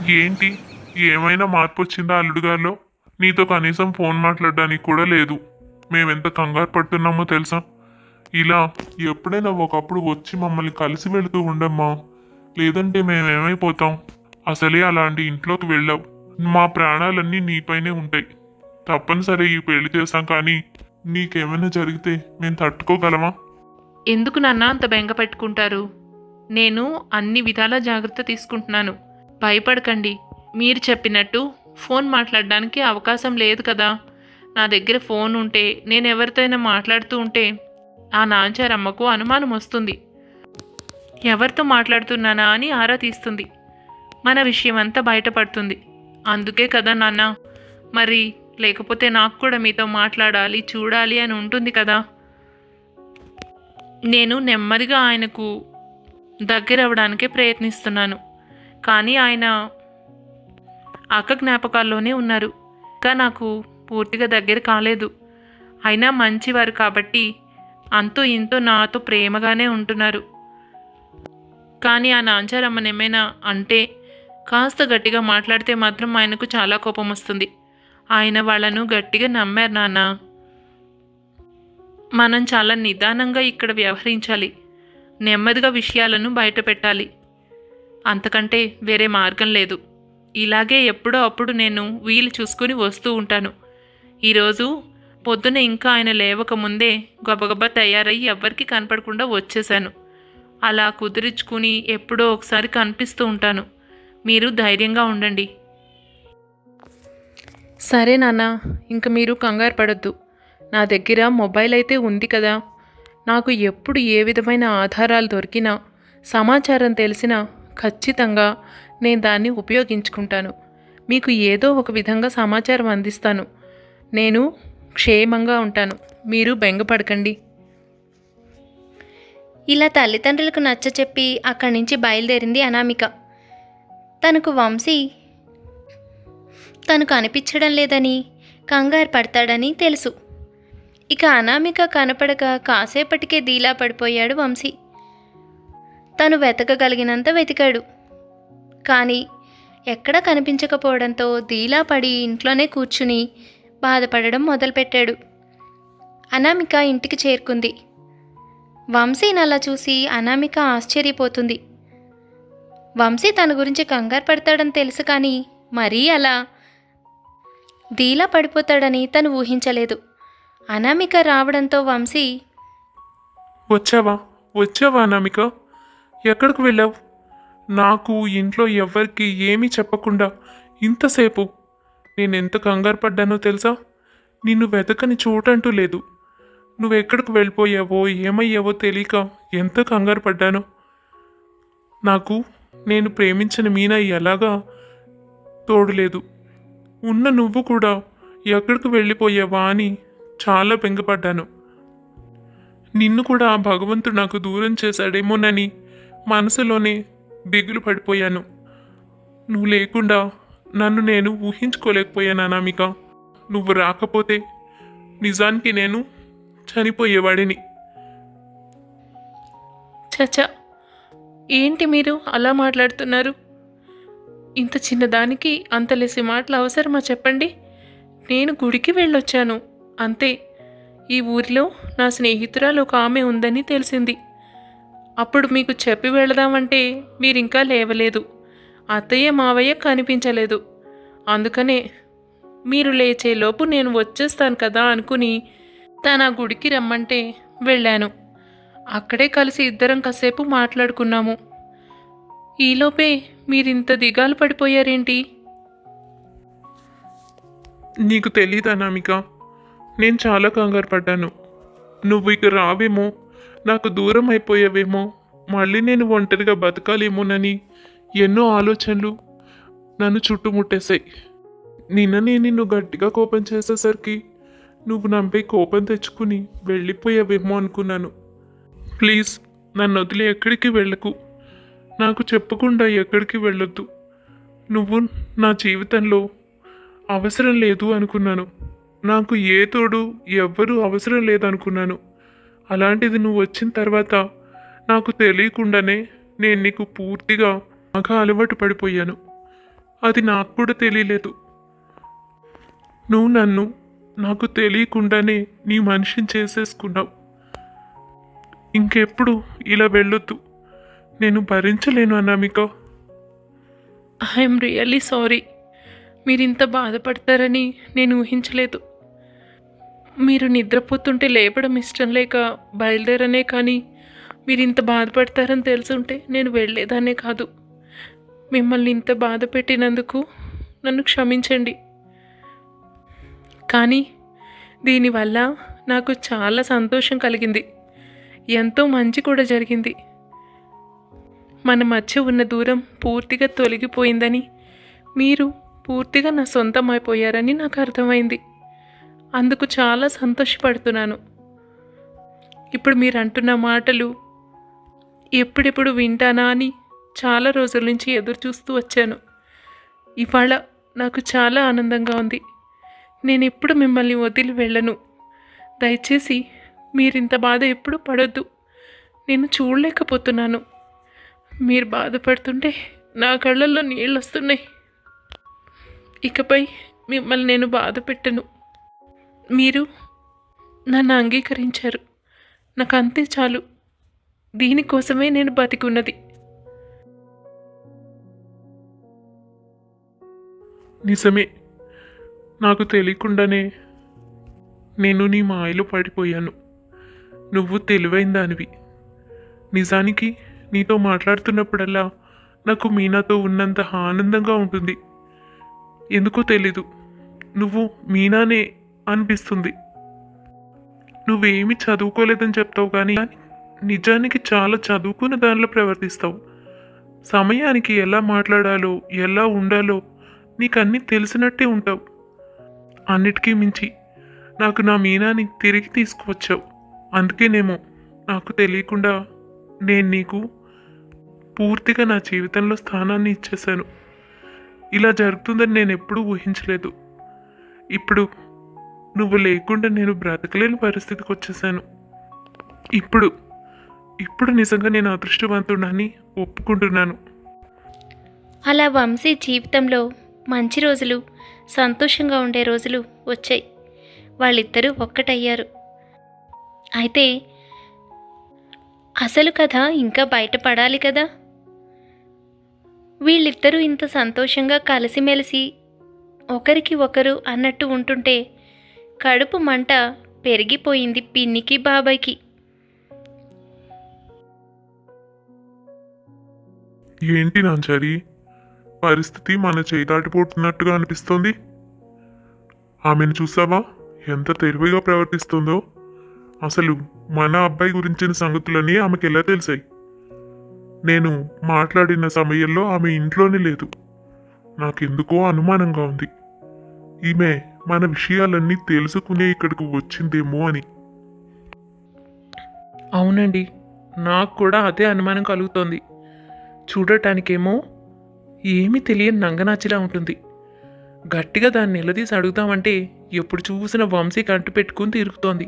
ఏంటి? ఏమైనా మార్పు వచ్చిందా అల్లుడు గారిలో? నీతో కనీసం ఫోన్ మాట్లాడడానికి కూడా లేదు. మేమెంత కంగారు పడుతున్నామో తెలుసా? ఇలా ఎప్పుడైనా ఒకప్పుడు వచ్చి మమ్మల్ని కలిసి వెళుతూ ఉండమ్మా. లేదంటే మేమేమైపోతాం? అసలే అలాంటి ఇంట్లోకి వెళ్ళావు. మా ప్రాణాలన్నీ నీపైనే ఉంటాయి. తప్పనిసరి ఈ పెళ్లి చేశాం, కానీ నీకేమైనా జరిగితే మేము తట్టుకోగలమా? ఎందుకు నాన్న అంత బెంగ పెట్టుకుంటారు? నేను అన్ని విధాల జాగ్రత్త తీసుకుంటున్నాను. భయపడకండి. మీరు చెప్పినట్టు ఫోన్ మాట్లాడడానికి అవకాశం లేదు కదా. నా దగ్గర ఫోన్ ఉంటే నేను ఎవరితోనైనా మాట్లాడుతూ ఉంటే ఆ నాంచారమ్మకు అనుమానం వస్తుంది. ఎవరితో మాట్లాడుతున్నానా అని ఆరా తీస్తుంది. మన విషయం అంతా బయటపడుతుంది. అందుకే కదా నాన్న. మరి లేకపోతే నాకు కూడా మీతో మాట్లాడాలి, చూడాలి అని ఉంటుంది కదా. నేను నెమ్మదిగా ఆయనకు దగ్గరవడానికే ప్రయత్నిస్తున్నాను. కానీ ఆయన అక్క జ్ఞాపకాల్లోనే ఉన్నారు. ఇంకా నాకు పూర్తిగా దగ్గర కాలేదు. అయినా మంచివారు కాబట్టి అంతో ఇంతో నాతో ప్రేమగానే ఉంటున్నారు. కానీ ఆ నాంచారమ్మని ఏమైనా అంటే, కాస్త గట్టిగా మాట్లాడితే మాత్రం ఆయనకు చాలా కోపం వస్తుంది. ఆయన వాళ్ళను గట్టిగా నమ్మారు నాన్న. మనం చాలా నిదానంగా ఇక్కడ వ్యవహరించాలి. నెమ్మదిగా విషయాలను బయట పెట్టాలి. అంతకంటే వేరే మార్గం లేదు. ఇలాగే ఎప్పుడో అప్పుడు నేను వీలు చూసుకుని వస్తూ ఉంటాను. ఈరోజు పొద్దున ఇంకా ఆయన లేవకముందే గబగబా తయారయ్యి ఎవ్వరికి కనపడకుండా వచ్చేశాను. అలా కుదిరించుకుని ఎప్పుడో ఒకసారి కనిపిస్తూ ఉంటాను. మీరు ధైర్యంగా ఉండండి. సరే నాన్న, ఇంక మీరు కంగారు పడొద్దు. నా దగ్గర మొబైల్ అయితే ఉంది కదా. నాకు ఎప్పుడు ఏ విధమైన ఆధారాలు దొరికినా, సమాచారం తెలిసినా ఖచ్చితంగా నేను దాన్ని ఉపయోగించుకుంటాను. మీకు ఏదో ఒక విధంగా సమాచారం అందిస్తాను. నేను క్షేమంగా ఉంటాను. మీరు బెంగపడకండి. ఇలా తల్లిదండ్రులకు నచ్చచెప్పి అక్కడి నుంచి బయలుదేరింది అనామిక. తనకు వంశీ తనకు అనిపించడం లేదని, కంగారు పడతాడని తెలుసు. ఇక అనామిక కనపడక కాసేపటికే దీలా పడిపోయాడు వంశీ. తను వెతకగలిగినంత వెతికాడు. కానీ ఎక్కడా కనిపించకపోవడంతో దీలా పడి ఇంట్లోనే కూర్చుని బాధపడడం మొదలుపెట్టాడు. అనామిక ఇంటికి చేరుకుంది. వంశీని అలా చూసి అనామిక ఆశ్చర్యపోతుంది. వంశీ తన గురించి కంగారు పడతాడని తెలుసు, కానీ మరీ అలా దీలా పడిపోతాడని తను ఊహించలేదు. అనామిక రావడంతో వంశీ, వచ్చావా అనామిక? ఎక్కడికి వెళ్ళావు? నాకు ఇంట్లో ఎవ్వరికి ఏమీ చెప్పకుండా ఇంతసేపు నేనెంత కంగారు పడ్డానో తెలుసా? నిన్ను వెతకని చోటంటూ లేదు. నువ్వెక్కడికి వెళ్ళిపోయావో ఏమయ్యావో తెలియక ఎంత కంగారు పడ్డానో. నేను ప్రేమించిన మీనా ఎలాగా తోడులేదు. ఉన్న నువ్వు కూడా ఎక్కడికి వెళ్ళిపోయావా అని చాలా బెంగపడ్డాను. నిన్ను కూడా ఆ భగవంతుడు నాకు దూరం చేశాడేమోనని మనసులోనే దిగులు పడిపోయాను. నువ్వు లేకుండా నన్ను నేను ఊహించుకోలేకపోయాను అనామిక. నువ్వు రాకపోతే నిజానికి నేను చనిపోయేవాడిని. చచ్చా, ఏంటి మీరు అలా మాట్లాడుతున్నారు? ఇంత చిన్నదానికి అంతలేసి మాటలు అవసరమా చెప్పండి? నేను గుడికి వెళ్ళొచ్చాను అంతే. ఈ ఊరిలో నా స్నేహితురాలు ఒక ఆమె ఉందని తెలిసింది. అప్పుడు మీకు చెప్పి వెళదామంటే మీరింకా లేవలేదు. అత్తయ్య మావయ్య కనిపించలేదు. అందుకనే మీరు లేచేలోపు నేను వచ్చేస్తాను కదా అనుకుని తన గుడికి రమ్మంటే వెళ్ళాను. అక్కడే కలిసి ఇద్దరం కాసేపు మాట్లాడుకున్నాము. ఈలోపే మీరింత దిగాలు పడిపోయారేంటి? నీకు తెలీదా అనామిక? నేను చాలా కంగారు పడ్డాను. నువ్వు ఇక రావేమో, నాకు దూరం అయిపోయావేమో, మళ్ళీ నేను ఒంటరిగా బతకాలేమోనని ఎన్నో ఆలోచనలు నన్ను చుట్టుముట్టేశాయి. నిన్ననే నిన్ను గట్టిగా కోపం చేసేసరికి నువ్వు నాపై కోపం తెచ్చుకుని వెళ్ళిపోయావేమో అనుకున్నాను. ప్లీజ్ నన్ను వదిలి ఎక్కడికి వెళ్ళకు. నాకు చెప్పకుండా ఎక్కడికి వెళ్ళొద్దు. నువ్వు నా జీవితంలో అవసరం లేదు అనుకున్నాను. నాకు ఏ తోడు ఎవ్వరూ అవసరం లేదనుకున్నాను. అలాంటిది నువ్వు వచ్చిన తర్వాత నాకు తెలియకుండానే నేను నీకు పూర్తిగా బాగా అలవాటు పడిపోయాను. అది నాకు కూడా తెలియలేదు. నువ్వు నన్ను నాకు తెలియకుండానే నీ మనిషిని చేసేసుకున్నావు. ఇంకెప్పుడు ఇలా వెళ్ళొద్దు, నేను భరించలేను అనామిక. I'm really sorry. మీరు ఇంత బాధపడతారని నేను ఊహించలేదు. మీరు నిద్రపోతుంటే లేపడం ఇష్టం లేక బయలుదేరనే, కానీ మీరు ఇంత బాధపడతారని తెలుసుంటే నేను వెళ్ళేదాన్నే కాదు. మిమ్మల్ని ఇంత బాధ పెట్టినందుకు నన్ను క్షమించండి. కానీ దీనివల్ల నాకు చాలా సంతోషం కలిగింది, ఎంతో మంచి కూడా జరిగింది. మన మధ్య ఉన్న దూరం పూర్తిగా తొలగిపోయిందని, మీరు పూర్తిగా నా సొంతం అయిపోయారని నాకు అర్థమైంది. అందుకు చాలా సంతోషపడుతున్నాను. ఇప్పుడు మీరు అంటున్న మాటలు ఎప్పుడెప్పుడు వింటానా అని చాలా రోజుల నుంచి ఎదురు చూస్తూ వచ్చాను. ఇవాళ నాకు చాలా ఆనందంగా ఉంది. నేను ఎప్పుడు మిమ్మల్ని వదిలి వెళ్ళను. దయచేసి మీరింత బాధ ఎప్పుడు పడొద్దు. నేను చూడలేకపోతున్నాను. మీరు బాధపడుతుంటే నా కళ్ళల్లో నీళ్ళు వస్తున్నాయి. ఇకపై మిమ్మల్ని నేను బాధ పెట్టను. మీరు నన్ను అంగీకరించారు, నాకు అంతే చాలు. దీనికోసమే నేను బతికున్నది. నిజమే, నాకు తెలియకుండానే నేను నీ మాయలో పడిపోయాను. నువ్వు తెలివైన దానివి. నిజానికి నీతో మాట్లాడుతున్నప్పుడల్లా నాకు మీనాతో ఉన్నంత ఆనందంగా ఉంటుంది. ఎందుకో తెలీదు, నువ్వు మీనానే అనిపిస్తుంది. నువ్వేమి చదువుకోలేదని చెప్తావు, కానీ నిజానికి చాలా చదువుకున్న దానిలో ప్రవర్తిస్తావు. సమయానికి ఎలా మాట్లాడాలో ఎలా ఉండాలో నీకు అన్నీ తెలిసినట్టే ఉంటావు. అన్నిటికీ మించి నాకు నా మీనాని తిరిగి తీసుకువచ్చావు. అందుకేనేమో నాకు తెలియకుండా నేను నీకు పూర్తిగా నా జీవితంలో స్థానాన్ని ఇచ్చేశాను. ఇలా జరుగుతుందని నేను ఎప్పుడూ ఊహించలేదు. ఇప్పుడు నువ్వు లేకుండా నేను బ్రతకలేని పరిస్థితికి వచ్చేసాను. ఇప్పుడు నిజంగా నేను అదృష్టవంతుడని ఒప్పుకుంటున్నాను. అలా వంశీ జీవితంలో మంచి రోజులు, సంతోషంగా ఉండే రోజులు వచ్చాయి. వాళ్ళిద్దరూ ఒక్కటయ్యారు. అయితే అసలు కథ ఇంకా బయటపడాలి కదా. వీళ్ళిద్దరూ ఇంత సంతోషంగా కలిసిమెలిసి ఒకరికి ఒకరు అన్నట్టు ఉంటుంటే కడుపు మంట పెరిగిపోయింది పిన్నికి బాబాయ్కి. ఏంటి నాంచారి, పరిస్థితి మన చేయి దాటిపోతున్నట్టుగా అనిపిస్తోంది. ఆమెను చూసావా, ఎంత తెలివిగా ప్రవర్తిస్తుందో. అసలు మన అబ్బాయి గురించిన సంగతులన్నీ ఆమెకి ఎలా తెలిసాయి? నేను మాట్లాడిన సమయంలో ఆమె ఇంట్లోనే లేదు. నాకెందుకో అనుమానంగా ఉంది. ఈమె మన విషయాలన్నీ తెలుసుకునే ఇక్కడికి వచ్చిందేమో అని. అవునండి, నాకు కూడా అదే అనుమానం కలుగుతోంది. చూడటానికేమో ఏమీ తెలియని నంగనాచిలా ఉంటుంది. గట్టిగా దాన్ని నిలదీసి అడుగుతామంటే ఎప్పుడు చూసిన వంశీ కంటు పెట్టుకుని తిరుగుతోంది.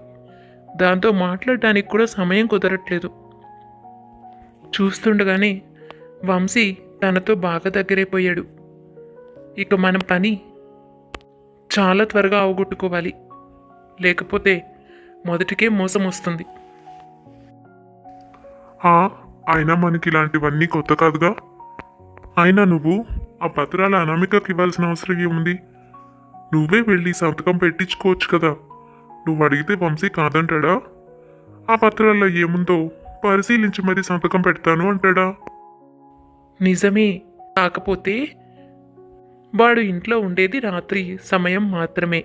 దాంతో మాట్లాడటానికి కూడా సమయం కుదరట్లేదు. చూస్తుండగానే వంశీ తనతో బాగా దగ్గరైపోయాడు. ఇక మన పని చాలా త్వరగా అవగొట్టుకోవాలి, లేకపోతే మొదటికే మోసం వస్తుంది. అయినా మనకి ఇలాంటివన్నీ కొత్త కాదుగా. అయినా నువ్వు ఆ పత్రాల అనామికకి ఇవ్వాల్సిన అవసరం ఏముంది? నువ్వే వెళ్ళి సంతకం పెట్టించుకోవచ్చు కదా. నువ్వు అడిగితే వంశీ కాదంటాడా? ఆ పత్రాల్లో ఏముందో పరిశీలించి మరీ సంతకం పెడతాను అంటాడా? నిజమే, కాకపోతే వాడు ఇంట్లో ఉండేది రాత్రి సమయం మాత్రమే.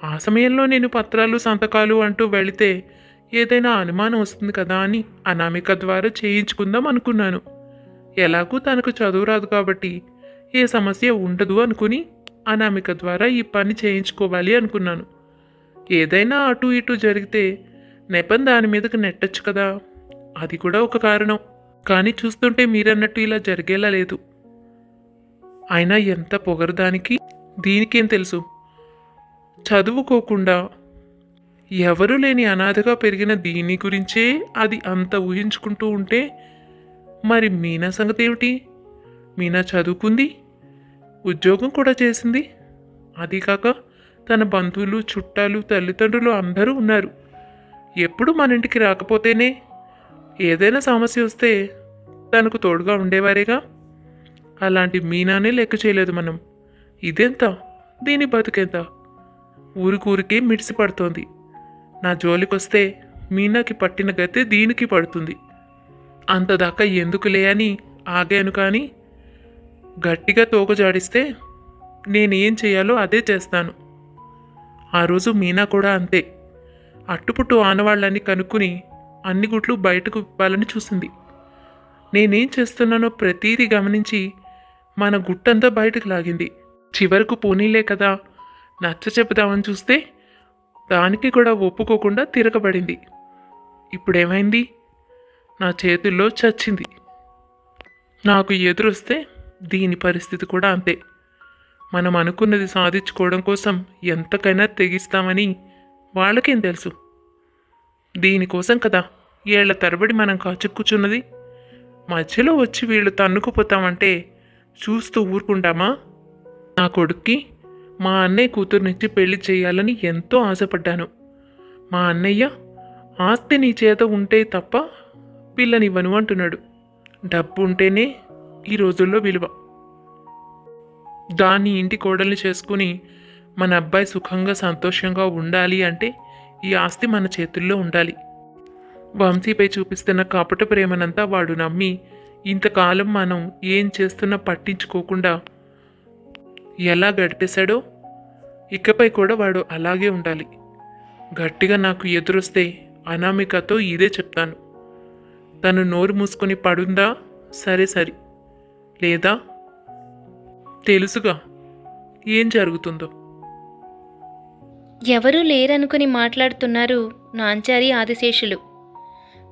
ఆ సమయంలో నేను పత్రాలు సంతకాలు అంటూ వెళితే ఏదైనా అనుమానం వస్తుంది కదా అని అనామిక ద్వారా చేయించుకుందాం అనుకున్నాను. ఎలాగూ తనకు చదువు రాదు కాబట్టి ఏ సమస్య ఉండదు అనుకుని అనామిక ద్వారా ఈ పని చేయించుకోవాలి అనుకున్నాను. ఏదైనా అటు ఇటు జరిగితే నెపం దాని మీదకి నెట్టచ్చు కదా, అది కూడా ఒక కారణం. కానీ చూస్తుంటే మీరన్నట్టు ఇలా జరిగేలా లేదు. అయినా ఎంత పొగరు దానికి, దీనికేం తెలుసు? చదువుకోకుండా ఎవరూ లేని అనాథగా పెరిగిన దీని గురించే అది అంత ఊహించుకుంటూ ఉంటే మరి మీనా సంగతి ఏమిటి? మీనా చదువుకుంది, ఉద్యోగం కూడా చేసింది. అదీకాక తన బంధువులు, చుట్టాలు, తల్లిదండ్రులు అందరూ ఉన్నారు. ఎప్పుడు మన ఇంటికి రాకపోతేనే ఏదైనా సమస్య వస్తే తనకు తోడుగా ఉండేవారేగా. అలాంటి మీనానే లెక్క చేయలేదు మనం. ఇదెంత, దీని బతుకెంత? ఊరికూరికే మిడిసి పడుతోంది. నా జోలికొస్తే మీనాకి పట్టిన గతే దీనికి పడుతుంది. అంతదాకా ఎందుకులే అని ఆగాను, కానీ గట్టిగా తోకజాడిస్తే నేనేం చేయాలో అదే చేస్తాను. ఆ రోజు మీనా కూడా అంతే. అట్టుపుట్టు ఆనవాళ్ళని కనుక్కుని అన్ని గుట్లు బయటకు విప్పాలని చూసింది. నేనేం చేస్తున్నానో ప్రతీది గమనించి మన గుట్టంతా బయటకు లాగింది. చివరకు పోనీలే కదా నచ్చ చెబుదామని చూస్తే దానికి కూడా ఒప్పుకోకుండా తిరగబడింది. ఇప్పుడేమైంది? నా చేతుల్లో చచ్చింది. నాకు ఎదురొస్తే దీని పరిస్థితి కూడా అంతే. మనం అనుకున్నది సాధించుకోవడం కోసం ఎంతకైనా తెగిస్తామని వాళ్ళకేం తెలుసు? దీనికోసం కదా ఏళ్ల తరబడి మనం కాచుక్కుచున్నది. మధ్యలో వచ్చి వీళ్ళు తన్నుకుపోతామంటే చూస్తూ ఊరుకుంటామా? నా కొడుక్కి మా అన్నయ్య కూతురునిచ్చి పెళ్లి చేయాలని ఎంతో ఆశపడ్డాను. మా అన్నయ్య ఆస్తి నీ చేత ఉంటే తప్ప పిల్లనివ్వను అంటున్నాడు. డబ్బు ఉంటేనే ఈ రోజుల్లో విలువ. దాన్ని ఇంటి కోడల్ని చేసుకుని మన అబ్బాయి సుఖంగా సంతోషంగా ఉండాలి అంటే ఈ ఆస్తి మన చేతుల్లో ఉండాలి. వంశీపై చూపిస్తున్న కపట ప్రేమనంతా వాడు నమ్మి ఇంతకాలం మనం ఏం చేస్తున్నా పట్టించుకోకుండా ఎలా గడిపేశాడో ఇకపై కూడా వాడు అలాగే ఉండాలి. గట్టిగా నాకు ఎదురొస్తే అనామికతో ఇదే చెప్తాను. తను నోరు మూసుకొని పడుందా సరే సరి, లేదా తెలుసుగా ఏం జరుగుతుందో. ఎవరూ లేరనుకుని మాట్లాడుతున్నారు నాంచారి ఆదిశేషులు.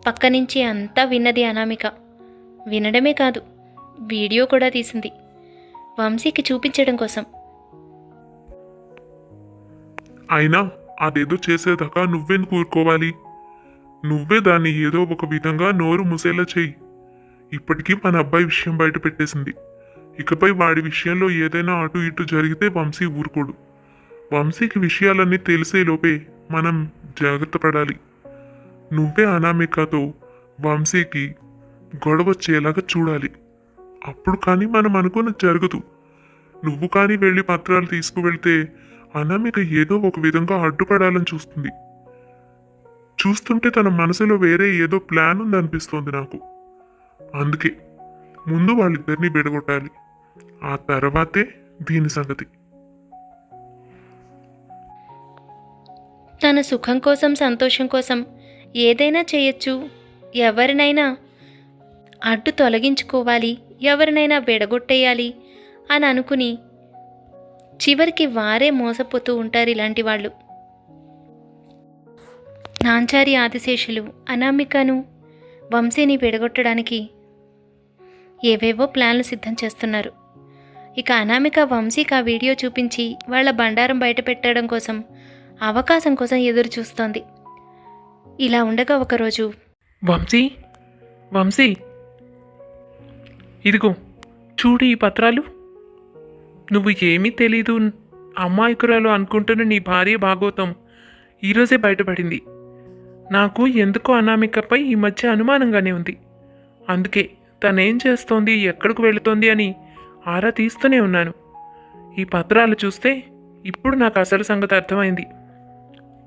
పక్క నుంచి అంతా విన్నది అనామిక. వినడమే కాదు, వీడియో కూడా తీసింది వంశీకి చూపించడం కోసం. అయినా అదేదో చేసేదాకా నువ్వెందుకు ఊరుకోవాలి? నువ్వే దాన్ని ఏదో ఒక విధంగా నోరు మూసేలా చెయ్యి. ఇప్పటికీ మన అబ్బాయి విషయం బయట పెట్టేసింది. ఇకపై వాడి విషయంలో ఏదైనా అటు ఇటు జరిగితే వంశీ ఊరుకోడు. వంశీకి విషయాలన్నీ తెలిసేలోపే మనం జాగ్రత్త పడాలి. నువ్వే అనామికతో వంశీకి గొడవ వచ్చేలాగా చూడాలి. అప్పుడు కానీ మనం అనుకున్నది జరగదు. నువ్వు కానీ వెళ్ళి పత్రాలు తీసుకువెళ్తే అనామిక ఏదో ఒక విధంగా అడ్డుపడాలని చూస్తుంది. చూస్తుంటే తన మనసులో వేరే ఏదో ప్లాన్ ఉందనిపిస్తోంది నాకు. అందుకే ముందు వాళ్ళిద్దరినీ విడగొట్టాలి. ఆ తర్వాతే దీని సంగతి. తన సుఖం కోసం, సంతోషం కోసం ఏదైనా చేయొచ్చు. ఎవరినైనా అడ్డు తొలగించుకోవాలి, ఎవరినైనా విడగొట్టేయాలి అని అనుకుని చివరికి వారే మోసపోతూ ఉంటారు ఇలాంటి వాళ్ళు. నాంచారి ఆదిశేషులు అనామికను, వంశీని విడగొట్టడానికి ఏవేవో ప్లాన్లు సిద్ధం చేస్తున్నారు. ఇక అనామిక వంశీకి ఆ వీడియో చూపించి వాళ్ళ బండారం బయట పెట్టడం కోసం, అవకాశం కోసం ఎదురు చూస్తోంది. ఇలా ఉండగా ఒకరోజు, వంశీ, వంశీ, ఇదిగో చూడు ఈ పత్రాలు. నువ్వు ఏమీ తెలీదు అమ్మాయికురాలు అనుకుంటున్న నీ భార్య భాగోతం ఈరోజే బయటపడింది. నాకు ఎందుకో అనామికపై ఈ మధ్య అనుమానంగానే ఉంది. అందుకే తనేం చేస్తోంది, ఎక్కడికి వెళుతోంది అని ఆరా తీస్తూనే ఉన్నాను. ఈ పత్రాలు చూస్తే ఇప్పుడు నాకు అసలు సంగతి అర్థమైంది.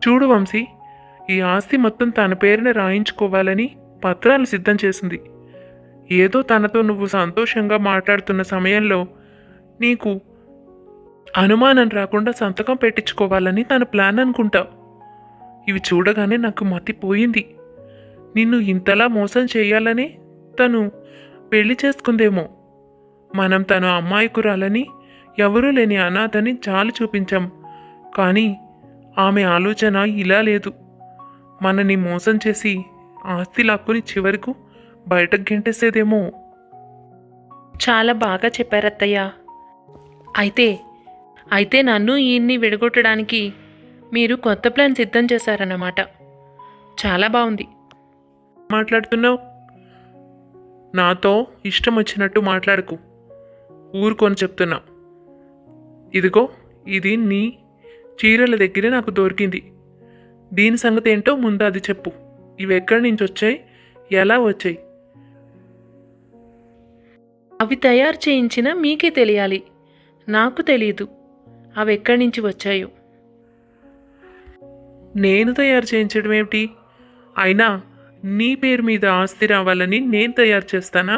చూడు వంశీ, ఈ ఆస్తి మొత్తం తన పేరున రాయించుకోవాలని పత్రాలు సిద్ధం చేసింది. ఏదో తనతో నువ్వు సంతోషంగా మాట్లాడుతున్న సమయంలో నీకు అనుమానం రాకుండా సంతకం పెట్టించుకోవాలని తన ప్లాన్ అనుకుంటా. ఇవి చూడగానే నాకు మతిపోయింది. నిన్ను ఇంతలా మోసం చేయాలని తను పెళ్లి చేసుకుందేమో. మనం తను అమ్మాయికురాలని, ఎవరూ లేని అనాథని జాలి చూపించాం. కానీ ఆమె ఆలోచన ఇలా లేదు. మనని మోసం చేసి ఆస్తి లాక్కుని చివరకు బయటకు గెంటేసేదేమో. చాలా బాగా చెప్పారత్తయ్య. అయితే నన్ను ఈయన్ని విడగొట్టడానికి మీరు కొత్త ప్లాన్ సిద్ధం చేశారన్నమాట. చాలా బాగుంది. మాట్లాడుతున్నావు? నాతో ఇష్టం వచ్చినట్టు మాట్లాడకు. ఊరుకొని చెప్తున్నా. ఇదిగో ఇది నీ చీరల దగ్గరే నాకు దొరికింది. దీని సంగతి ఏంటో ముందు అది చెప్పు. ఇవి ఎక్కడి నుంచి వచ్చాయి, ఎలా వచ్చాయి? అవి తయారు చేయించిన మీకే తెలియాలి, నాకు తెలియదు అవి ఎక్కడి నుంచి వచ్చాయో. నేను తయారు చేయించడం ఏమిటి? అయినా నీ పేరు మీద ఆస్తి రావాలని నేను తయారు చేస్తానా?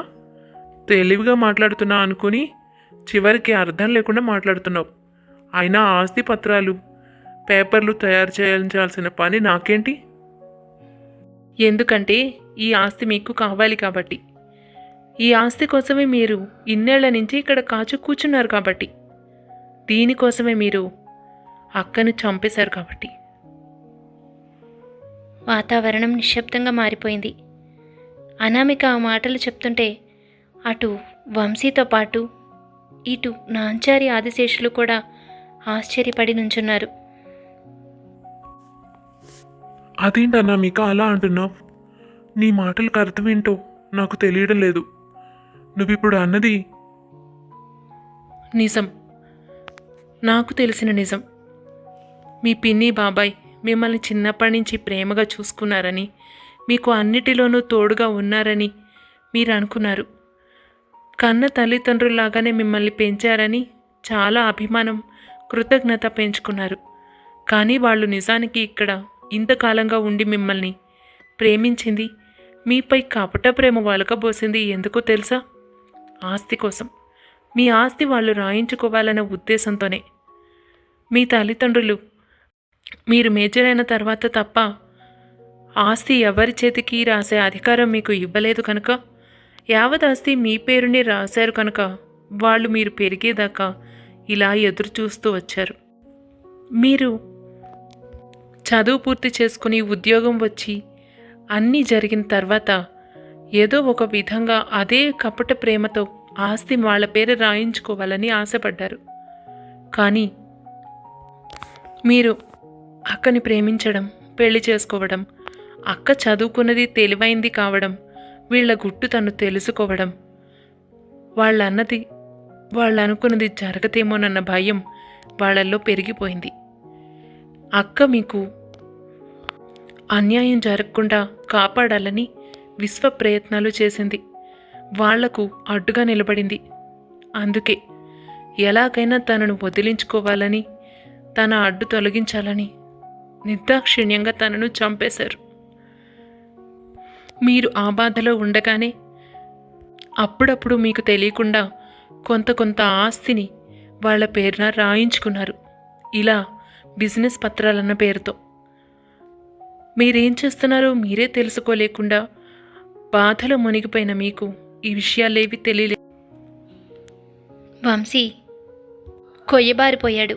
తెలివిగా మాట్లాడుతున్నా అనుకుని చివరికి అర్థం లేకుండా మాట్లాడుతున్నావు. అయినా ఆస్తి పత్రాలు, పేపర్లు తయారు చేయించాల్సిన పని నాకేంటి? ఎందుకంటే ఈ ఆస్తి మీకు కావాలి కాబట్టి. ఈ ఆస్తి కోసమే మీరు ఇన్నేళ్ల నుంచి ఇక్కడ కాచు కూర్చున్నారు కాబట్టి. దీనికోసమే మీరు అక్కను చంపేశారు కాబట్టి. వాతావరణం నిశ్శబ్దంగా మారిపోయింది. అనామిక ఆ మాటలు చెప్తుంటే అటు వంశీతో పాటు ఇటు నాంచారి ఆదిశేషులు కూడా ఆశ్చర్యపడి నుంచున్నారు. అదేంటన్నా మీకు అలా అంటున్నావు? నీ మాటలకు అర్థమేంటో నాకు తెలియడం లేదు. నువ్విప్పుడు అన్నది నిజం, నాకు తెలిసిన నిజం. మీ పిన్ని బాబాయ్ మిమ్మల్ని చిన్నప్పటి నుంచి ప్రేమగా చూసుకున్నారని, మీకు అన్నిటిలోనూ తోడుగా ఉన్నారని మీరు అనుకున్నారు. కన్న తల్లిదండ్రుల్లాగానే మిమ్మల్ని పెంచారని చాలా అభిమానం, కృతజ్ఞత పెంచుకున్నారు. కానీ వాళ్ళు నిజానికి ఇక్కడ ఇంతకాలంగా ఉండి మిమ్మల్ని ప్రేమించింది, మీపై కపట ప్రేమ వలకబోసింది ఎందుకో తెలుసా? ఆస్తి కోసం. మీ ఆస్తి వాళ్ళు రాయించుకోవాలన్న ఉద్దేశంతోనే. మీ తల్లిదండ్రులు మీరు మేజర్ అయిన తర్వాత తప్ప ఆస్తి ఎవరి చేతికి రాసే అధికారం మీకు ఇవ్వలేదు కనుక, యావత్ ఆస్తి మీ పేరుని రాశారు కనుక వాళ్ళు మీరు పెరిగేదాకా ఇలా ఎదురు చూస్తూ వచ్చారు. మీరు చదువు పూర్తి చేసుకుని ఉద్యోగం వచ్చి అన్నీ జరిగిన తర్వాత ఏదో ఒక విధంగా అదే కపట ప్రేమతో ఆస్తి వాళ్ళ పేరు రాయించుకోవాలని ఆశపడ్డారు. కానీ మీరు అక్కని ప్రేమించడం, పెళ్లి చేసుకోవడం, అక్క చదువుకున్నది తెలివైంది కావడం, వీళ్ల గుట్టు తను తెలుసుకోవడం, వాళ్ళు అనుకున్నది జరగదేమోనన్న భయం వాళ్ళల్లో పెరిగిపోయింది. అక్క మీకు అన్యాయం జరగకుండా కాపాడాలని విశ్వ ప్రయత్నాలు చేసింది. వాళ్లకు అడ్డుగా నిలబడింది. అందుకే ఎలాగైనా తనను వదిలించుకోవాలని, తన అడ్డు తొలగించాలని నిర్దాక్షిణ్యంగా తనను చంపేశారు. మీరు ఆ బాధలో ఉండగానే అప్పుడప్పుడు మీకు తెలియకుండా కొంత ఆస్తిని వాళ్ళ పేరున రాయించుకున్నారు. ఇలా బిజినెస్ పత్రాలన్న పేరుతో. మీరేం చేస్తున్నారో మీరే తెలుసుకోలేకుండా బాధలో మునిగిపోయిన మీకు ఈ విషయాలేవి తెలియలేదు. వంశీ కొయ్యబారిపోయాడు.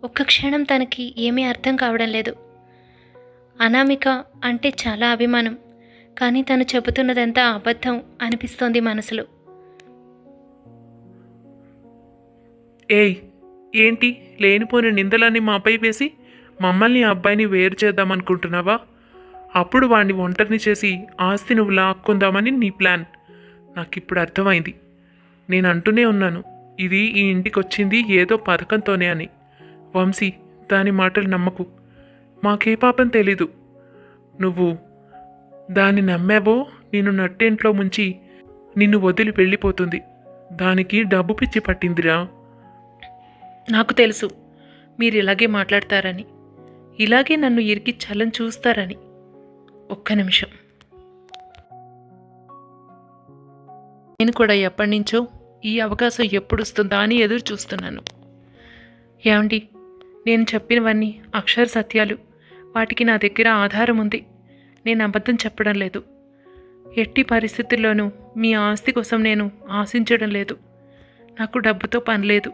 ఒక్క క్షణం తనకి ఏమీ అర్థం కావడం లేదు. అనామిక అంటే చాలా అభిమానం, కానీ తను చెబుతున్నదంతా అబద్ధం అనిపిస్తోంది మనసులో. ఏయ్, ఏంటి లేనిపోయిన నిందలన్నీ మాపై వేసి మమ్మల్ని అబ్బాయిని వేరు చేద్దామనుకుంటున్నావా? అప్పుడు వాడిని ఒంటరిని చేసి ఆస్తి నువ్వు లాక్కుందామని నీ ప్లాన్. నాకిప్పుడు అర్థమైంది. నేను అంటూనే ఉన్నాను, ఇది ఈ ఇంటికి వచ్చింది ఏదో పథకంతోనే అని. వంశీ, దాని మాటలు నమ్మకు. మాకే పాపం తెలీదు. నువ్వు దాన్ని నమ్మావో నిన్ను నట్టేంట్లో ముంచి నిన్ను వదిలి వెళ్ళిపోతుంది. దానికి డబ్బు పిచ్చి పట్టిందిరా. నాకు తెలుసు మీరు ఇలాగే మాట్లాడతారని, ఇలాగే నన్ను ఇరికిచ్చాలని చూస్తారని. ఒక్క నిమిషం. నేను కూడా ఎప్పటి నుంచో ఈ అవకాశం ఎప్పుడు వస్తుందా అని ఎదురు చూస్తున్నాను. ఏమండి, నేను చెప్పినవన్నీ అక్షర సత్యాలు. వాటికి నా దగ్గర ఆధారం ఉంది. నేను అబద్ధం చెప్పడం లేదు. ఎట్టి పరిస్థితుల్లోనూ మీ ఆస్తి కోసం నేను ఆశించడం లేదు. నాకు డబ్బుతో పని లేదు.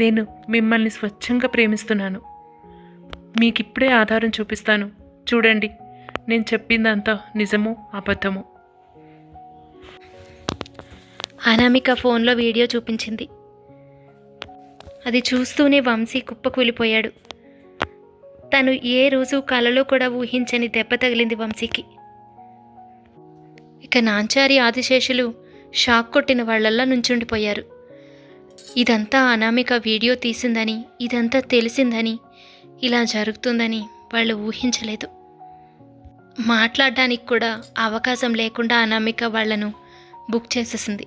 నేను మిమ్మల్ని స్వచ్ఛంగా ప్రేమిస్తున్నాను. మీకు ఇప్పుడే ఆధారం చూపిస్తాను. చూడండి, నేను చెప్పిందంతా నిజమో అబద్ధమో. అనామిక ఫోన్లో వీడియో చూపించింది. అది చూస్తూనే వంశీ కుప్పకూలిపోయాడు. తను ఏ రోజు కలలో కూడా ఊహించని దెబ్బ తగిలింది వంశీకి. ఇక నాంచారి ఆదిశేషులు షాక్ కొట్టిన వాళ్ళల్లా నుంచుండిపోయారు. ఇదంతా అనామిక వీడియో తీసిందని, ఇదంతా తెలిసిందని, ఇలా జరుగుతుందని వాళ్ళు ఊహించలేదు. మాట్లాడడానికి కూడా అవకాశం లేకుండా అనామిక వాళ్లను బుక్ చేసేసింది.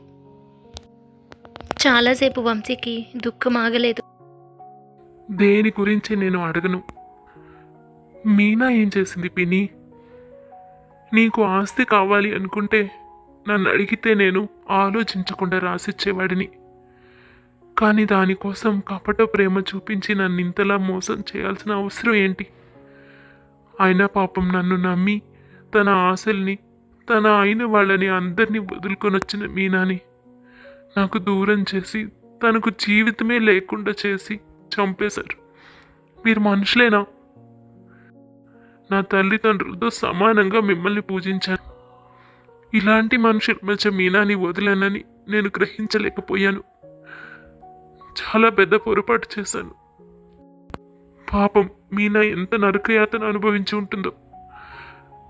చాలాసేపు వంశీకి దుఃఖం ఆగలేదు. దేని గురించి నేను అడగను. మీనా ఏం చేసింది పిన్ని? నీకు ఆస్తి కావాలి అనుకుంటే నన్ను అడిగితే నేను ఆలోచించకుండా రాసిచ్చేవాడిని. కానీ దానికోసం కపట ప్రేమ చూపించి నన్ను ఇంతలా మోసం చేయాల్సిన అవసరం ఏంటి? అయినా పాపం నన్ను నమ్మి తన ఆశల్ని, తన అయిన వాళ్ళని అందరినీ వదులుకొని వచ్చిన మీనాని నాకు దూరం చేసి తనకు జీవితమే లేకుండా చేసి చంపేశారు. మీరు మనుషులేనా? నా తల్లిదండ్రులతో సమానంగా మిమ్మల్ని పూజించాను. ఇలాంటి మనుషుల మధ్య మీనాని వదిలానని నేను గ్రహించలేకపోయాను. చాలా పెద్ద పొరపాటు చేశాను. పాపం మీనా ఎంత నరకయాతన అనుభవించి ఉంటుందో.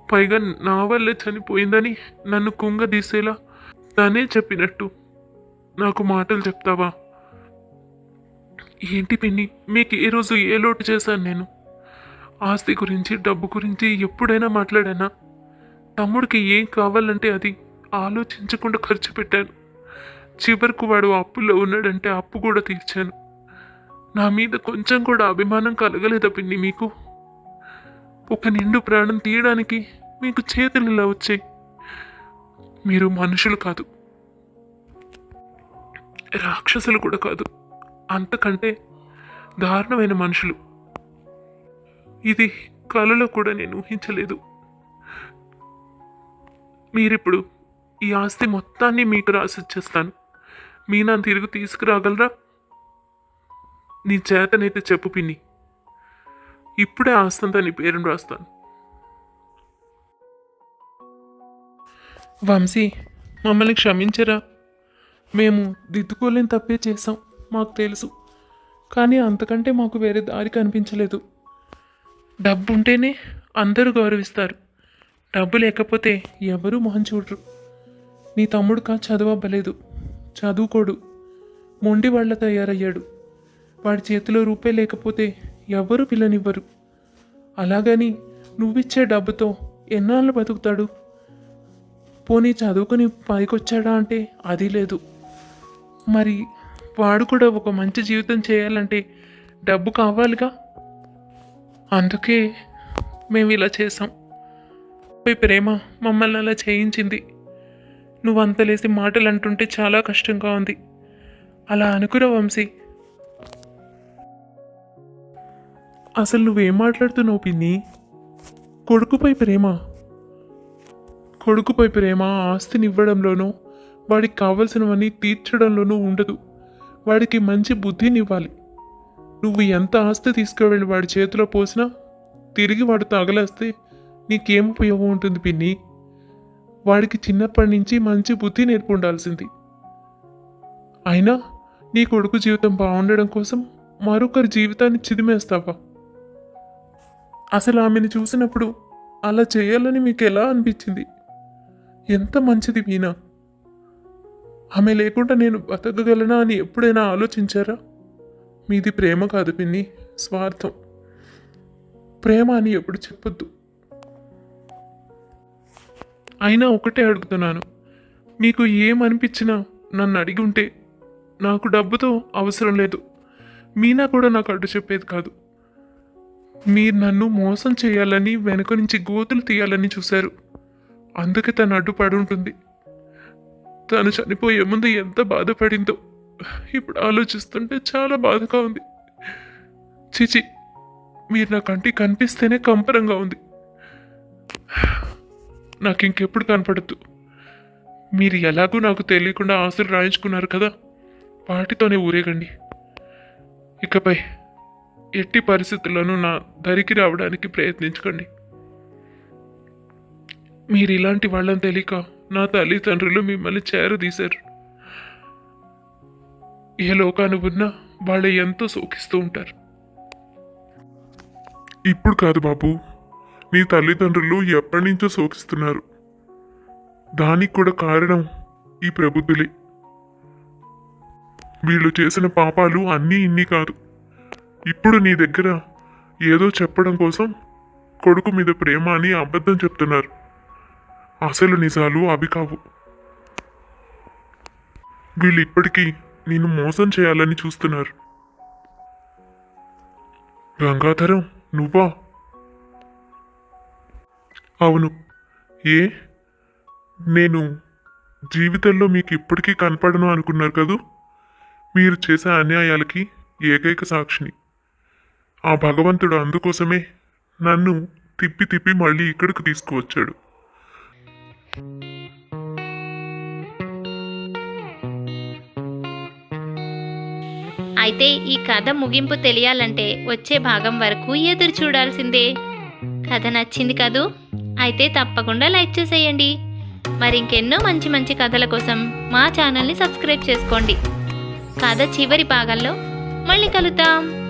పైగా నా వల్లే చనిపోయిందని నన్ను కుంగదీసేలా తనే చెప్పినట్టు నాకు మాటలు చెప్తావా? ఏంటి పిన్ని, మీకు ఏ రోజు ఏ లోటు చేశాను నేను? ఆస్తి గురించి, డబ్బు గురించి ఎప్పుడైనా మాట్లాడానా? తమ్ముడికి ఏం కావాలంటే అది ఆలోచించకుండా ఖర్చు పెట్టాను. చివరకు వాడు అప్పుల్లో ఉన్నాడంటే అప్పు కూడా తీర్చాను. నా మీద కొంచెం కూడా అభిమానం కలగలేదా పిన్ని మీకు? ఒక నిండు ప్రాణం తీయడానికి మీకు చేతులు ఇలా వచ్చాయి. మీరు మనుషులు కాదు, రాక్షసులు కూడా కాదు, అంతకంటే దారుణమైన మనుషులు. ఇది కలలో కూడా నేను ఊహించలేదు. మీరిప్పుడు ఈ ఆస్తి మొత్తాన్ని మీకు రాసిచ్చేస్తాను. మీనా తిరిగి తీసుకురాగలరా? నీ చేతనైతే చెప్పు పిన్ని. ఇప్పుడే ఆస్తంతా నీ పేరును రాస్తాను. వంశీ, మమ్మల్ని క్షమించరా. మేము దిద్దుకోలేని తప్పే చేసాం, మాకు తెలుసు. కానీ అంతకంటే మాకు వేరే దారి కనిపించలేదు. డబ్బు ఉంటేనే అందరూ గౌరవిస్తారు. డబ్బు లేకపోతే ఎవరూ మొహం చూడరు. నీ తమ్ముడుకా చదువు అవ్వలేదు, చదువుకోడు, మొండి వాళ్ళ తయారయ్యాడు. వాడి చేతిలో రూపాయి లేకపోతే ఎవరు పిల్లనివ్వరు. అలాగని నువ్విచ్చే డబ్బుతో ఎన్నాళ్ళు బతుకుతాడు? పోనీ చదువుకుని పైకొచ్చాడా అంటే అది లేదు. మరి వాడు కూడా ఒక మంచి జీవితం చేయాలంటే డబ్బు కావాలిగా. అందుకే మేము ఇలా చేసాం. ఈ ప్రేమ మమ్మల్ని అలా చేయించింది. నువ్వు అంతలేసి మాటలు అంటుంటే చాలా కష్టంగా ఉంది. అలా అనుకురా వంశీ. అసలు నువ్వేం మాట్లాడుతున్నావు పిన్ని? కొడుకుపై ప్రేమ, కొడుకుపై ప్రేమ ఆస్తిని ఇవ్వడంలోనూ వాడికి కావలసినవన్నీ తీర్చడంలోనూ ఉండదు. వాడికి మంచి బుద్ధినివ్వాలి. నువ్వు ఎంత ఆస్తి తీసుకువెళ్ళి వాడి చేతిలో పోసినా తిరిగి వాడు తగలేస్తే నీకేం ఉపయోగం ఉంటుంది పిన్ని? వాడికి చిన్నప్పటి నుంచి మంచి బుద్ధి నేర్పి ఉండాల్సింది. అయినా నీ కొడుకు జీవితం బాగుండడం కోసం మరొకరి జీవితాన్ని చిదిమేస్తావా? అసలు ఆమెను చూసినప్పుడు అలా చేయాలని మీకు ఎలా అనిపించింది? ఎంత మంచిది మీనా. ఆమె లేకుండా నేను బతకగలనా అని ఎప్పుడైనా ఆలోచించారా? మీది ప్రేమ కాదు పిన్ని, స్వార్థం. ప్రేమ అని ఎప్పుడు చెప్పొద్దు. అయినా ఒకటే అడుగుతున్నాను, మీకు ఏమనిపించినా నన్ను అడిగి ఉంటే నాకు డబ్బుతో అవసరం లేదు. మీనా కూడా నాకు అడ్డు చెప్పేది కాదు. మీరు నన్ను మోసం చేయాలని, వెనుక నుంచి గోతులు తీయాలని చూశారు. అందుకే తను అడ్డుపడి ఉంటుంది. తను చనిపోయే ముందు ఎంత బాధపడిందో ఇప్పుడు ఆలోచిస్తుంటే చాలా బాధగా ఉంది. చిచి, మీరు నా కంటికి కనిపిస్తేనే కంపరంగా ఉంది. నాకు ఇంకెప్పుడు కనపడద్దు. మీరు ఎలాగూ నాకు తెలియకుండా ఆస్తులు రాయించుకున్నారు కదా, వాటితోనే ఊరేగండి. ఇకపై ఎట్టి పరిస్థితుల్లోనూ నా దరికి రావడానికి ప్రయత్నించకండి. మీరు ఇలాంటి వాళ్ళని తెలియక నా తల్లిదండ్రులు మిమ్మల్ని చేరదీశారు. ఏ లోకాను ఉన్నా వాళ్ళు ఎంతో శోకిస్తూ ఉంటారు. ఇప్పుడు కాదు బాబు, నీ తల్లిదండ్రులు ఎప్పటి నుంచో శోకిస్తున్నారు. దానికి కూడా కారణం ఈ ప్రబుద్ధులే. వీళ్ళు చేసిన పాపాలు అన్నీ ఇన్ని కాదు. ఇప్పుడు నీ దగ్గర ఏదో చెప్పడం కోసం కొడుకు మీద ప్రేమ అని అబద్ధం చెప్తున్నారు. అసలు నిజాలు అవి కావు. వీళ్ళు ఇప్పటికీ నిన్ను మోసం చేయాలని చూస్తున్నారు. గంగాధరం, నువ్వా? అవును. ఏ, నేను జీవితంలో మీకు ఇప్పటికీ కనపడను అనుకున్నారు కదూ? మీరు చేసే అన్యాయాలకి ఏకైక సాక్షిని. ఆ భగవంతుడు అందుకోసమే నన్ను తిప్పి తిప్పి మళ్ళీ ఇక్కడికి తీసుకువచ్చాడు. అయితే ఈ కథ ముగింపు తెలియాలంటే వచ్చే భాగం వరకు ఎదురు చూడాల్సిందే. కథ నచ్చింది కదూ? అయితే తప్పకుండా లైక్ చేసేయండి. మరి ఇంకెన్నో మంచి మంచి కథల కోసం మా ఛానల్ని సబ్స్క్రైబ్ చేసుకోండి. కథ చివరి భాగంలో మళ్ళీ కలుద్దాం.